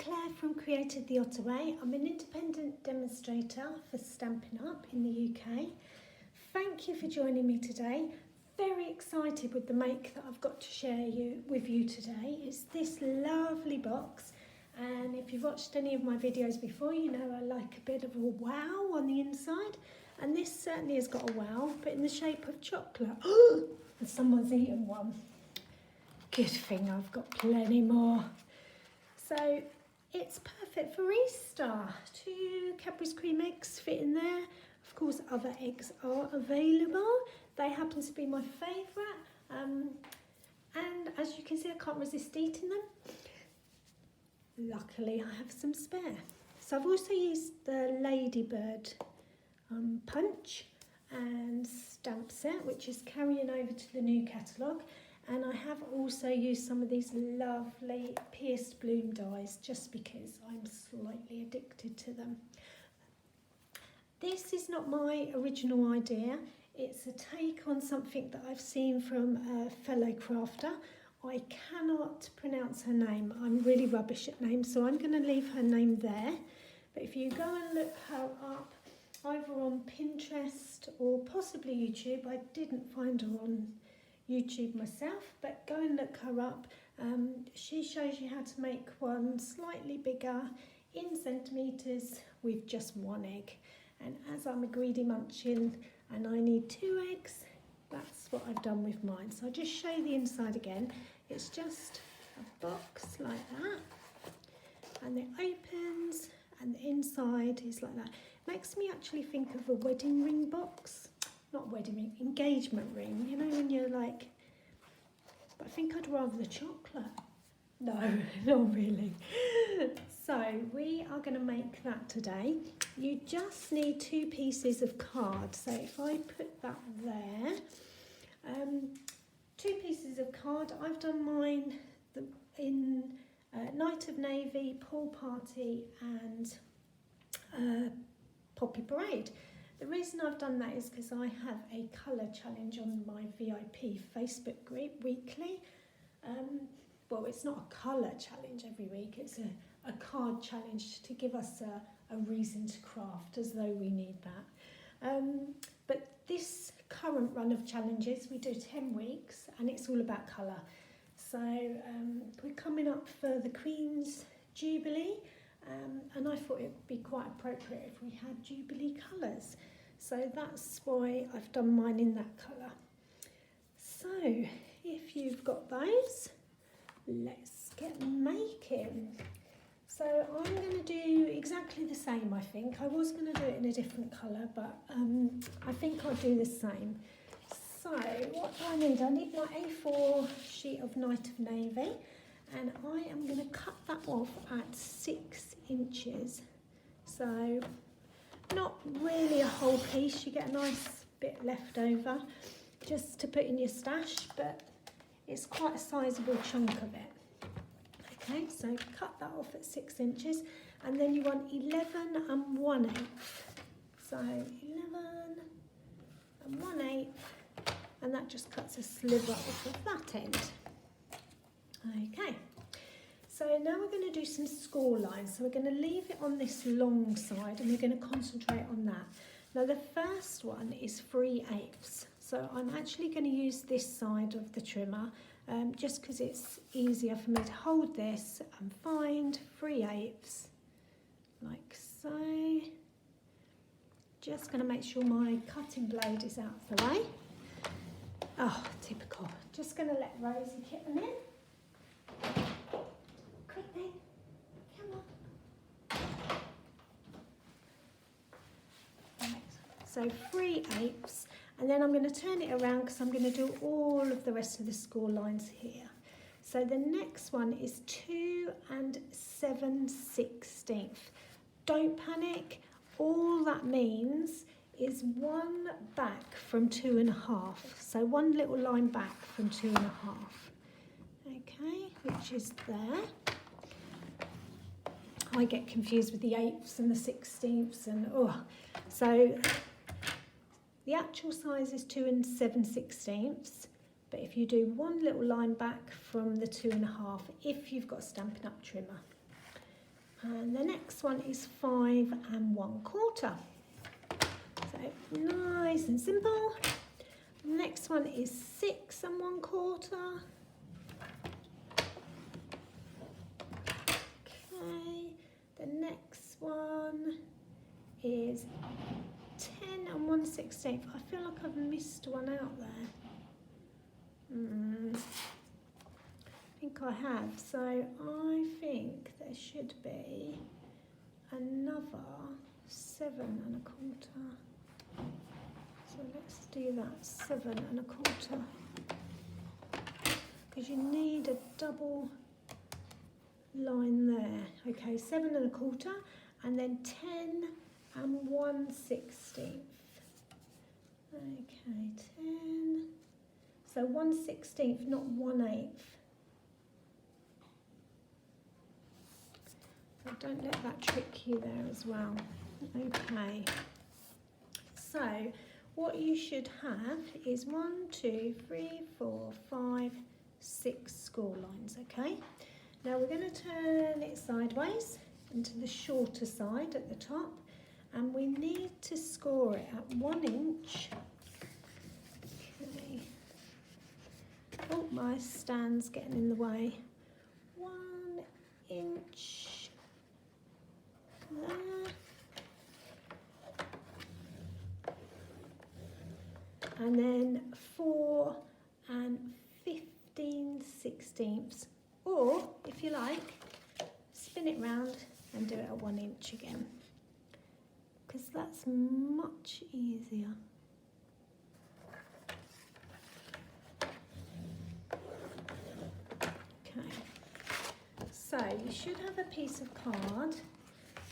Claire from Created the Ottaway. I'm an independent demonstrator for Stampin' Up in the UK. Thank you for joining me today. Very excited with the make that I've got to share with you today. It's this lovely box, and if you've watched any of my videos before, you know I like a bit of a wow on the inside, and this certainly has got a wow, but in the shape of chocolate. And someone's eaten one. Good thing I've got plenty more. So it's perfect for Easter. 2 Cadbury's cream eggs fit in there. Of course, other eggs are available. They happen to be my favourite. And as you can see, I can't resist eating them. Luckily, I have some spare. So I've also used the Ladybird punch and stamp set, which is carrying over to the new catalogue. And I have also used some of these lovely pierced bloom dies just because I'm slightly addicted to them. This is not my original idea. It's a take on something that I've seen from a fellow crafter. I cannot pronounce her name. I'm really rubbish at names, so I'm going to leave her name there. But if you go and look her up, either on Pinterest or possibly YouTube, I didn't find her on YouTube myself, but go and look her up. She shows you how to make one slightly bigger in centimetres with just 1 egg. And as I'm a greedy munchin and I need 2 eggs, that's what I've done with mine. So I'll just show you the inside again. It's just a box like that, and it opens and the inside is like that. Makes me actually think of a wedding ring box. Not wedding ring, engagement ring, you know, when you're like, but I think I'd rather the chocolate. No, not really. So we are going to make that today. You just need 2 pieces of card. So if I put that there, 2 pieces of card. I've done mine in Night of Navy, Pool Party and Poppy Parade. The reason I've done that is because I have a colour challenge on my VIP Facebook group weekly. Well, it's not a colour challenge every week, it's a card challenge to give us a reason to craft, as though we need that. But this current run of challenges, we do 10 weeks and it's all about colour. So we're coming up for the Queen's Jubilee. And I thought it would be quite appropriate if we had Jubilee colours. So that's why I've done mine in that colour. So if you've got those, let's get making. So I'm going to do exactly the same, I think. I was going to do it in a different colour, but I think I'll do the same. So what do I need? I need my A4 sheet of Night of Navy. And I am going to cut that off at 6 inches. So not really a whole piece, you get a nice bit left over just to put in your stash, but it's quite a sizable chunk of it. Okay, so cut that off at 6 inches, and then you want 11 1/8. So 11 1/8, and that just cuts a sliver off of that end. Okay, so now we're going to do some score lines. So we're going to leave it on this long side and we're going to concentrate on that. Now the first one is 3/8. So I'm actually going to use this side of the trimmer just because it's easier for me to hold this and find 3/8 like so. Just going to make sure my cutting blade is out of the way. Oh, typical. Just going to let Rosie kit them in. Quickly, come on. Right, so 3/8, and then I'm going to turn it around because I'm going to do all of the rest of the score lines here. So the next one is 2 7/16. Don't panic. All that means is 1 back from 2 1/2. So 1 little line back from 2 1/2. Okay, which is there. I get confused with the 8ths and the 16ths and so the actual size is 2 7/16, but if you do 1 little line back from the 2 1/2, if you've got a Stampin' Up trimmer. And the next one is 5 1/4. So nice and simple. The next one is 6 1/4. Okay, the next one is 10 1/16. I feel like I've missed one out there. I think I have. So I think there should be another 7 1/4. So let's do that, 7 1/4. Because you need a double line there. Okay, 7 1/4 and then 10 1/16. Okay, 10. So 1/16, not 1/8. So don't let that trick you there as well. Okay. So what you should have is 1, 2, 3, 4, 5, 6 score lines, okay? Now we're going to turn it sideways into the shorter side at the top, and we need to score it at 1 inch. Okay. Oh, my stand's getting in the way. 1 inch there. And then 4 15/16, or if you like, spin it round and do it at 1 inch again, because that's much easier. Okay, so you should have a piece of card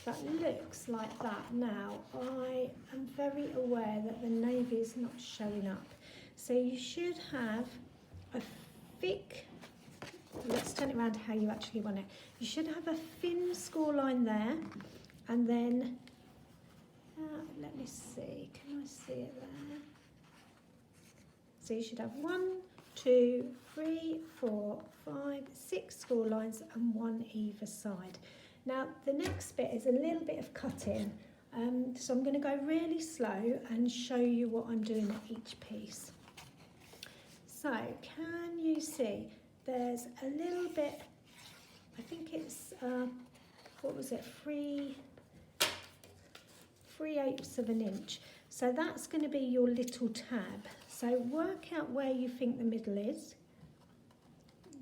that looks like that. Now, I am very aware that the navy is not showing up. So you should have a thick, let's turn it around to how you actually want it. You should have a thin score line there, and then, let me see, can I see it there? So you should have 1, 2, 3, 4, 5, 6 score lines and 1 either side. Now the next bit is a little bit of cutting, so I'm going to go really slow and show you what I'm doing at each piece. So can you see there's a little bit, I think it's, what was it, 3/8 of an inch. So that's going to be your little tab. So work out where you think the middle is.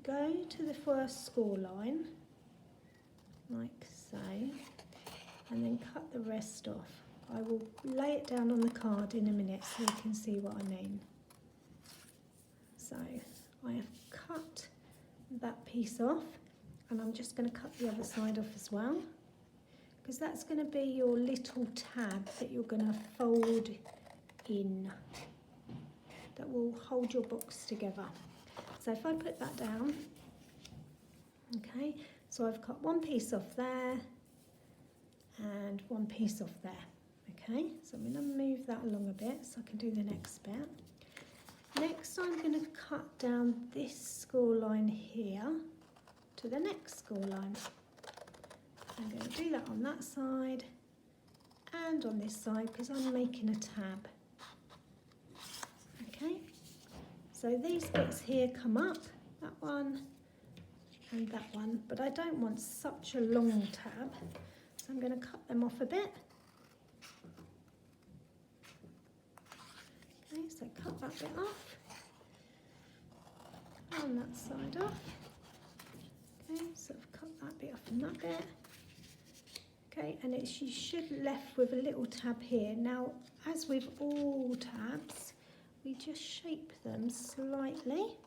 Go to the first score line, like so, and then cut the rest off. I will lay it down on the card in a minute so you can see what I mean. So I have cut that piece off, and I'm just going to cut the other side off as well, because that's going to be your little tab that you're going to fold in, that will hold your box together. So if I put that down, okay, so I've cut one piece off there and one piece off there. Okay, so I'm going to move that along a bit so I can do the next bit. Next, I'm going to cut down this score line here to the next score line. I'm going to do that on that side and on this side because I'm making a tab. Okay, so these bits here come up, that one and that one, but I don't want such a long tab, so I'm going to cut them off a bit. Okay, so cut that bit off, and that side off. Okay, so I've cut that bit off and that bit. Okay, and it's, you should be left with a little tab here. Now, as with all tabs, we just shape them slightly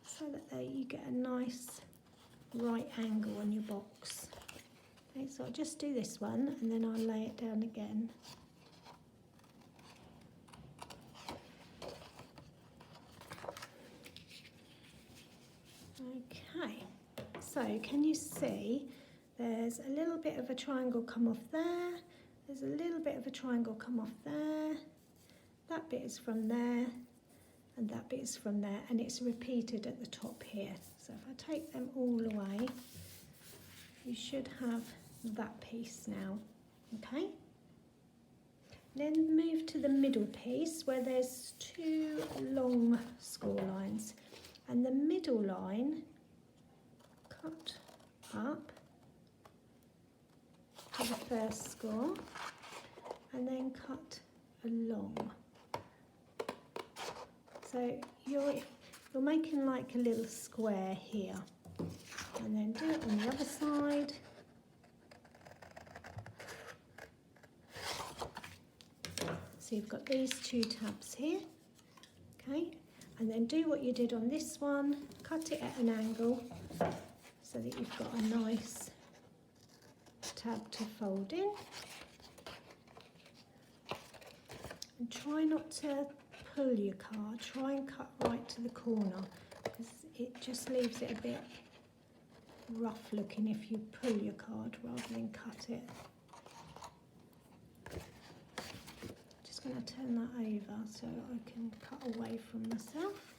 so that you get a nice right angle on your box. Okay, so I'll just do this one and then I'll lay it down again. Okay, so can you see there's a little bit of a triangle come off there, there's a little bit of a triangle come off there, that bit is from there, and that bit is from there, and it's repeated at the top here. So if I take them all away, you you should have that piece now, okay? Then move to the middle piece where there's two long score lines, and the middle line cut up to the first score and then cut along. So you're making like a little square here, and then do it on the other side. So you've got these two tabs here, okay, and then do what you did on this one, cut it at an angle so that you've got a nice tab to fold in. And try not to pull your card, try and cut right to the corner, because it just leaves it a bit rough looking if you pull your card rather than cut it. Just going to turn that over so I can cut away from myself.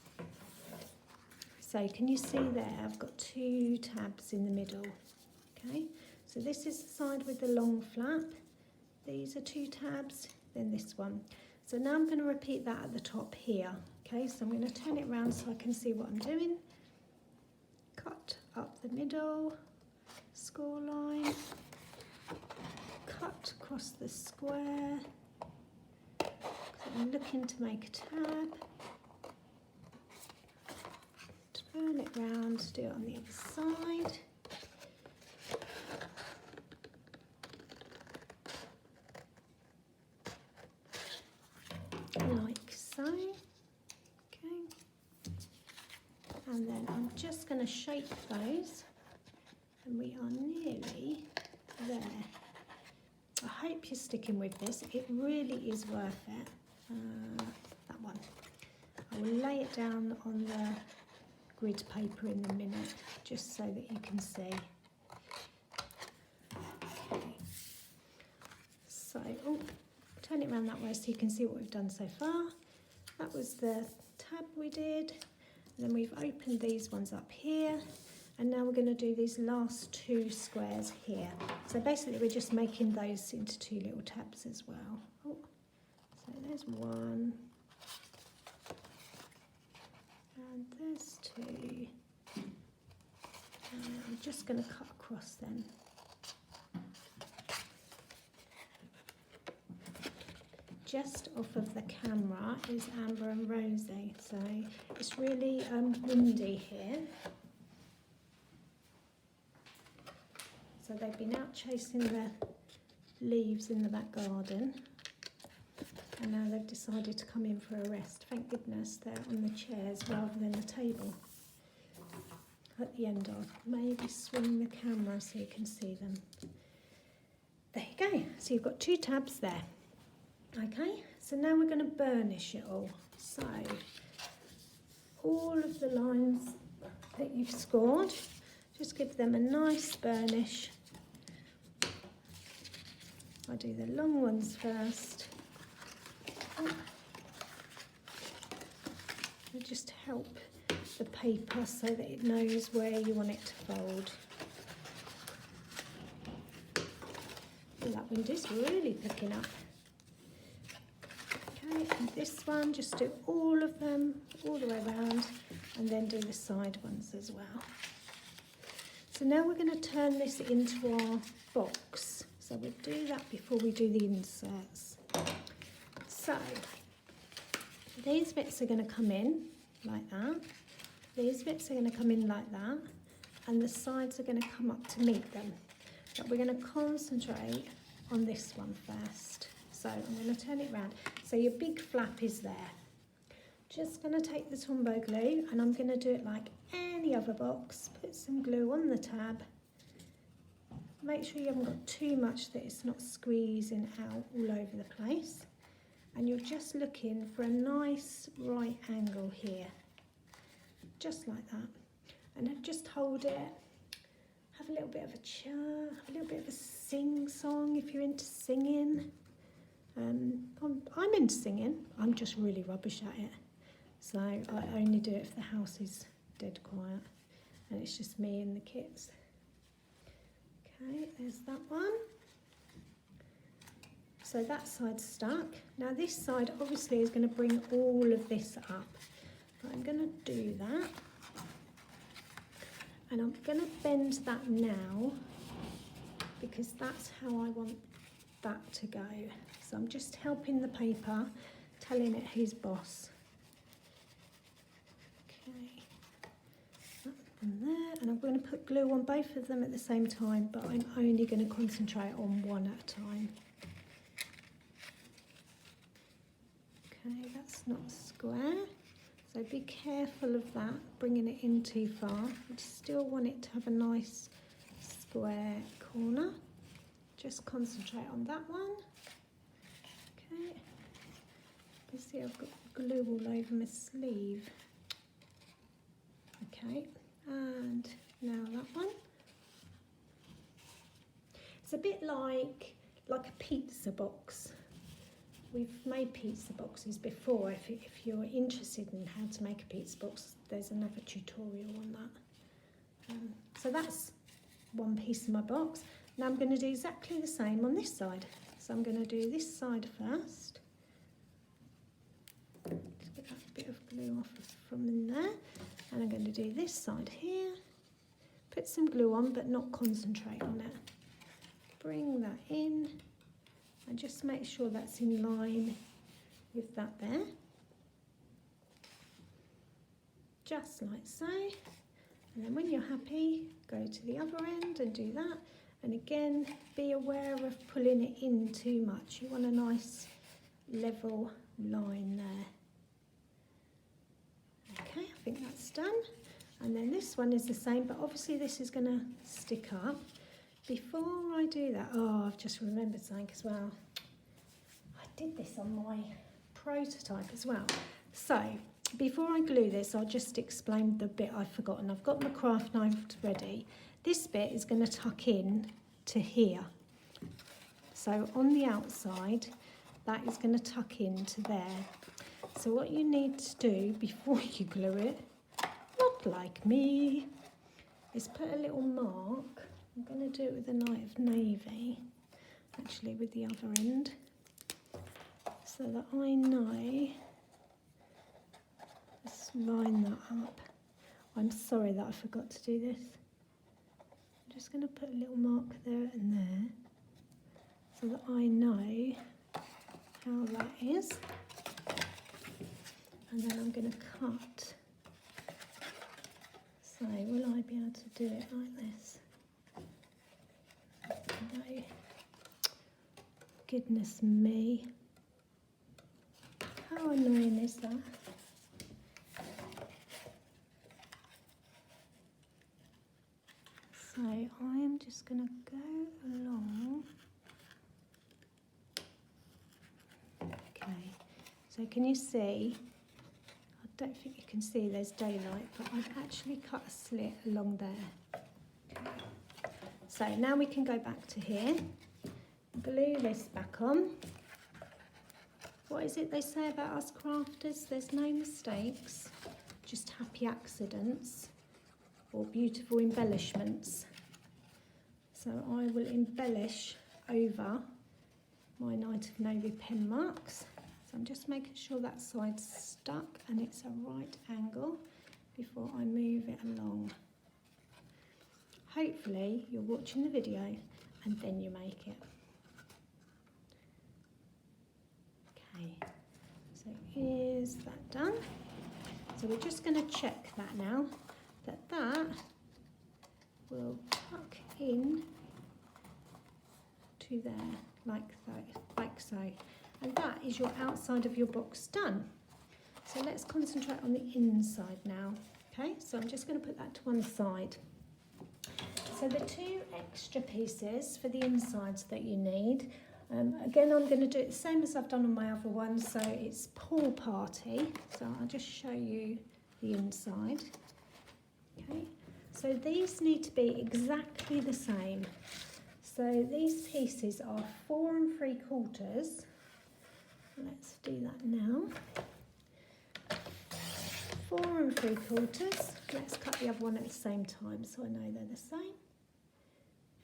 So can you see there, I've got two tabs in the middle, okay? So this is the side with the long flap, these are two tabs, then this one. So now I'm going to repeat that at the top here, okay? So I'm going to turn it around so I can see what I'm doing. Cut up the middle, score line, cut across the square, so I'm looking to make a tab, turn it round, do it on the other side. Like so, okay, and then I'm just going to shape those, and we are nearly there. I hope you're sticking with this, it really is worth it. That one, I will lay it down on the grid paper in a minute just so that you can see. Okay. So, oh, turn it around that way so you can see what we've done so far. That was the tab we did, and then we've opened these ones up here, and now we're going to do these last two squares here. So basically we're just making those into two little tabs as well. Oh, so there's one, and there's two, and I'm just going to cut across them. Just off of the camera is Amber and Rosie, so it's really windy here. So they've been out chasing the leaves in the back garden, and now they've decided to come in for a rest. Thank goodness they're on the chairs rather than the table at the end of. Maybe swing the camera so you can see them. There you go, so you've got two tabs there. Okay, so now we're going to burnish it all. So all of the lines that you've scored, just give them a nice burnish. I do the long ones first. And just help the paper so that it knows where you want it to fold. Oh, that wind is really picking up. Okay, and this one, just do all of them all the way around, and then do the side ones as well. So now we're going to turn this into our box. So we'll do that before we do the inserts. So these bits are going to come in like that. These bits are going to come in like that, and the sides are going to come up to meet them. But we're going to concentrate on this one first. So I'm going to turn it round. So your big flap is there. Just going to take the Tombow glue, and I'm going to do it like any other box. Put some glue on the tab. Make sure you haven't got too much that it's not squeezing out all over the place. And you're just looking for a nice right angle here. Just like that. And then just hold it. Have a little bit of a chat, have a little bit of a sing-song if you're into singing. I'm into singing, I'm just really rubbish at it. So I only do it if the house is dead quiet and it's just me and the kids. Okay, there's that one. So that side's stuck. Now this side obviously is going to bring all of this up. But I'm going to do that. And I'm going to bend that now because that's how I want that to go. So I'm just helping the paper, telling it who's boss. Okay, that one there. And I'm going to put glue on both of them at the same time, but I'm only going to concentrate on one at a time. Okay, that's not square. So be careful of that, bringing it in too far. I still want it to have a nice square corner. Just concentrate on that one. Okay. You can see I've got glue all over my sleeve. Okay, and now that one. It's a bit like a pizza box. We've made pizza boxes before. If you're interested in how to make a pizza box, there's another tutorial on that. So that's one piece of my box. Now I'm going to do exactly the same on this side. So I'm going to do this side first. Just get that bit of glue off from in there. And I'm going to do this side here. Put some glue on, but not concentrate on it. Bring that in. And just make sure that's in line with that there. Just like so. And then when you're happy, go to the other end and do that. And again, be aware of pulling it in too much. You want a nice level line there. Okay, I think that's done. And then this one is the same, but obviously this is going to stick up. Before I do that, oh, I've just remembered something as well. I did this on my prototype as well. So, before I glue this, I'll just explain the bit I've forgotten. I've got my craft knife ready. This bit is going to tuck in to here. So, on the outside, that is going to tuck into there. So, what you need to do before you glue it, not like me, is put a little mark. I'm going to do it with a Night of Navy, actually with the other end, so that I know. Let's line that up. I'm sorry that I forgot to do this. I'm just going to put a little mark there and there, so that I know how that is. And then I'm going to cut. So, will I be able to do it like this? No. Goodness me. How annoying is that? So I'm just going to go along. Okay, so can you see? I don't think you can see, there's daylight, but I've actually cut a slit along there. Okay. So now we can go back to here, glue this back on. What is it they say about us crafters? There's no mistakes, just happy accidents or beautiful embellishments. So I will embellish over my Night of Navy pen marks. So I'm just making sure that side's stuck and it's a right angle before I move it along. Hopefully you're watching the video and then you make it. Okay, so is that done? So we're just going to check that now, that will tuck in to there, like so. And that is your outside of your box done. So let's concentrate on the inside now. Okay, so I'm just going to put that to one side. So the two extra pieces for the insides that you need, again I'm going to do it the same as I've done on my other one, so it's pool party, so I'll just show you the inside. Okay, so these need to be exactly the same. So these pieces are 4 3/4. Let's do that now. 4 3/4. Let's cut the other one at the same time so I know they're the same.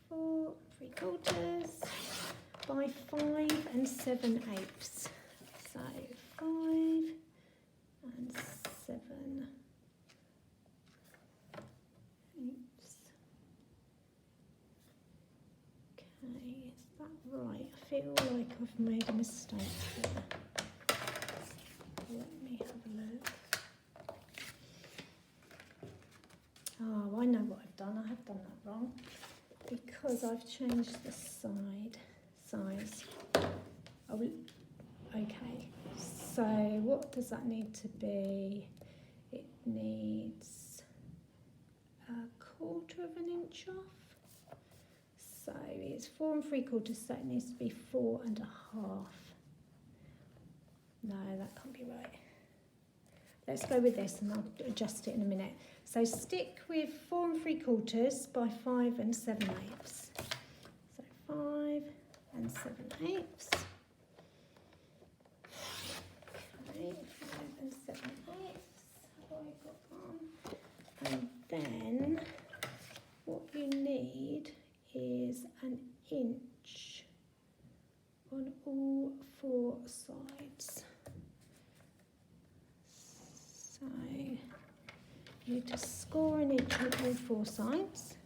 4 3/4 by 5 7/8. So 5 and 7/8. Okay, is that right? I feel like I've made a mistake here. Let me have a look. Oh, I know what I've done. I have done that wrong because I've changed the size. Oh, okay. So what does that need to be? It needs 1/4 inch off. So it's 4 3/4, so it needs to be 4 1/2. No, that can't be right. Let's go with this and I'll adjust it in a minute. So stick with 4 3/4 by 5 7/8. So 5 7/8. Okay, 5 7/8. Have I got on? And then what you need is an inch on all 4 sides. So you need to score an inch on all 4 sides.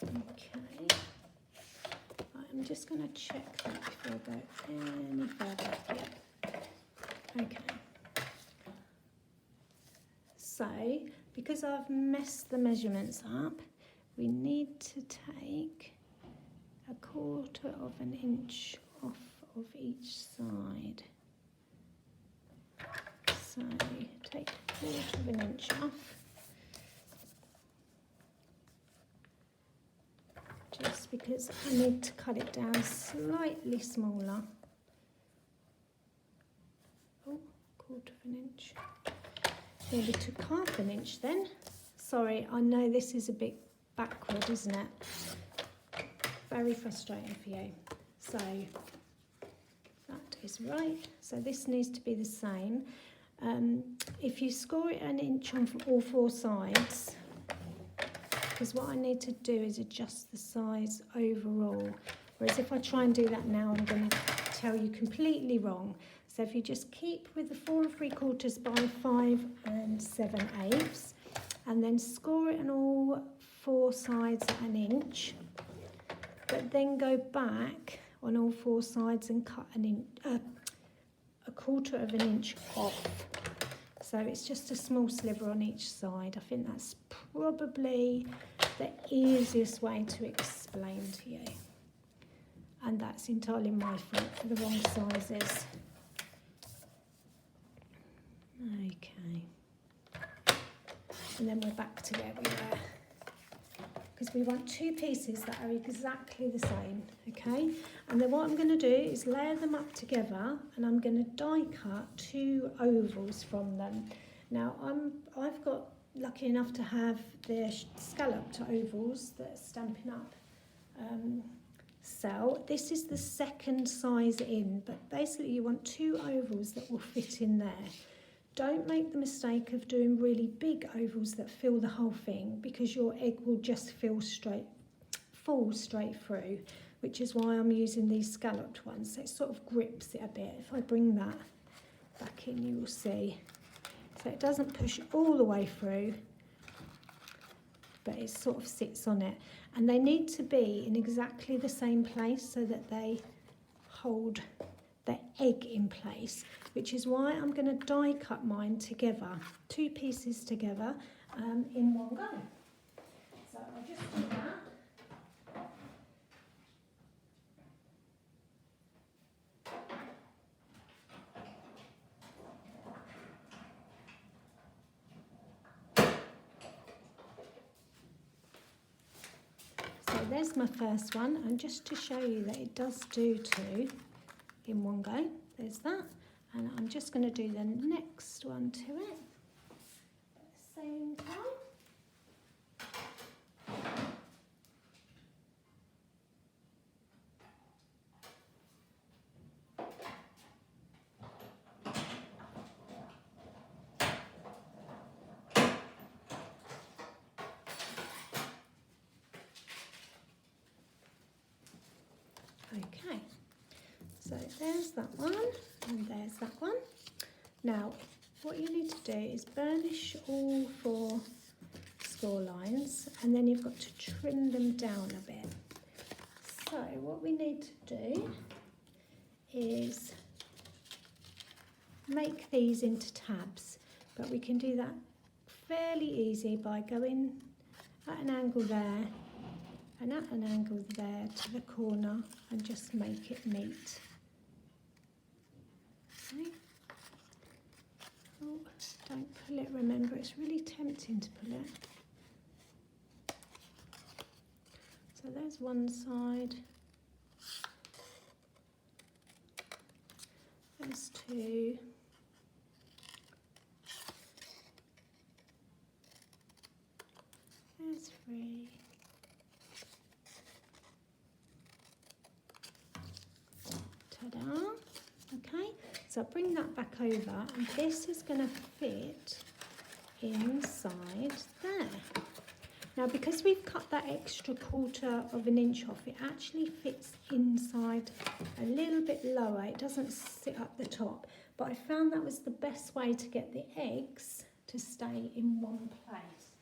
Okay. I'm just going to check that before I go any further. Yeah. Okay. So, because I've messed the measurements up, we need to take 1/4 inch off of each side. So, take 1/4 inch off. Just because I need to cut it down slightly smaller. Oh, 1/4 inch. Maybe took 1/2 inch then. Sorry, I know this is a bit backward, isn't it? Very frustrating for you. So that is right. So this needs to be the same. If you score it an inch on all 4 sides, because what I need to do is adjust the size overall. Whereas if I try and do that now, I'm going to tell you completely wrong. So if you just keep with the 4 3/4 by 5 7/8, and then score it on all 4 sides at an inch, but then go back on all 4 sides and cut a 1/4 inch off. So it's just a small sliver on each side. I think that's probably the easiest way to explain to you. And that's entirely my fault for the wrong sizes. Okay. And then we're back to where we were. Because we want 2 pieces that are exactly the same, okay? And then what I'm going to do is layer them up together, and I'm going to die cut 2 ovals from them. Now I've got lucky enough to have the scalloped ovals that are Stampin' Up sell. This is the second size in, but basically you want 2 ovals that will fit in there. Don't make the mistake of doing really big ovals that fill the whole thing, because your egg will just fall straight through, which is why I'm using these scalloped ones. So it sort of grips it a bit. If I bring that back in, you will see. So it doesn't push all the way through, but it sort of sits on it. And they need to be in exactly the same place so that they hold the egg in place, which is why I'm going to die cut mine together, 2 pieces together in one go. So I'll just do that. So there's my first one, and just to show you that it does do 2 in one go, there's that. And I'm just going to do the next one to it at the same time. So there's that one, and there's that one. Now, what you need to do is burnish all 4 score lines, and then you've got to trim them down a bit. So what we need to do is make these into tabs, but we can do that fairly easy by going at an angle there and at an angle there to the corner and just make it neat. Okay. Oh, don't pull it, remember, it's really tempting to pull it. So there's one side, there's 2, there's 3, ta-da. Okay, so I'll bring that back over, and this is going to fit inside there. Now, because we've cut that extra 1/4 inch off, it actually fits inside a little bit lower. It doesn't sit up the top, but I found that was the best way to get the eggs to stay in one place.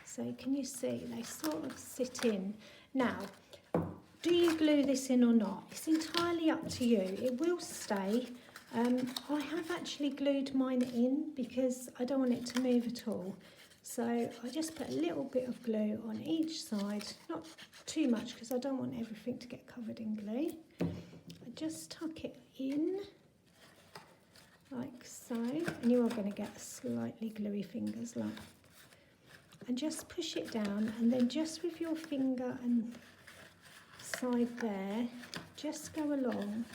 So can you see they sort of sit in. Now, do you glue this in or not? It's entirely up to you. It will stay. I have actually glued mine in because I don't want it to move at all. So I just put a little bit of glue on each side, not too much because I don't want everything to get covered in glue. I just tuck it in like so, and you are going to get slightly gluey fingers, like. And just push it down, and then just with your finger and side there, just go along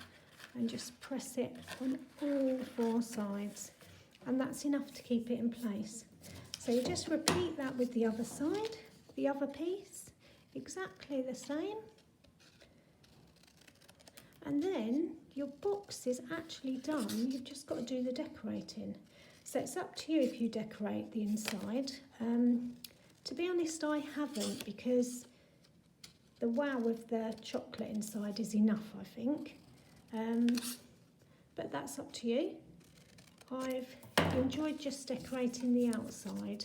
and just press it on all 4 sides, and that's enough to keep it in place. So you just repeat that with the other side, the other piece, exactly the same. And then your box is actually done. You've just got to do the decorating. So it's up to you if you decorate the inside. To be honest, I haven't, because the wow of the chocolate inside is enough, I think. But that's up to you. I've enjoyed just decorating the outside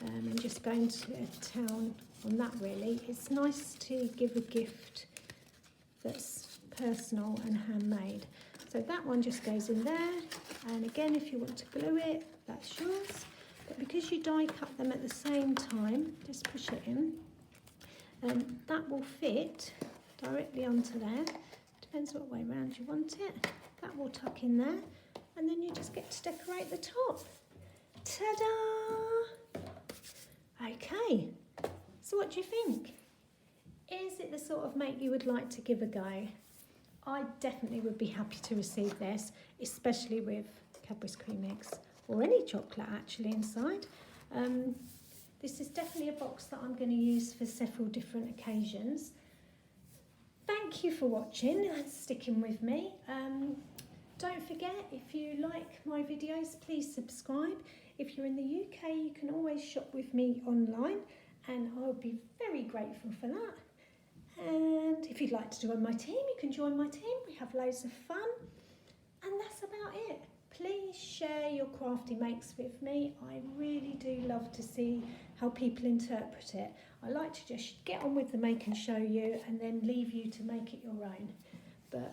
and just going to town on that, really. It's nice to give a gift that's personal and handmade. So that one just goes in there, and again, if you want to glue it, that's yours. But because you die cut them at the same time, just push it in, and that will fit directly onto there. Depends what way round you want it. That will tuck in there, and then you just get to decorate the top. Ta-da! Okay, so what do you think? Is it the sort of make you would like to give a go? I definitely would be happy to receive this, especially with Cadbury's cream eggs, or any chocolate actually inside. This is definitely a box that I'm going to use for several different occasions. Thank you for watching and sticking with me. Don't forget, if you like my videos, please subscribe. If you're in the UK, you can always shop with me online, and I'll be very grateful for that. And if you'd like to join my team, you can join my team. We have loads of fun. And that's about it. Please share your crafty makes with me. I really do love to see how people interpret it. I like to just get on with the make and show you, and then leave you to make it your own. But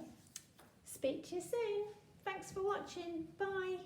speak to you soon. Thanks for watching. Bye.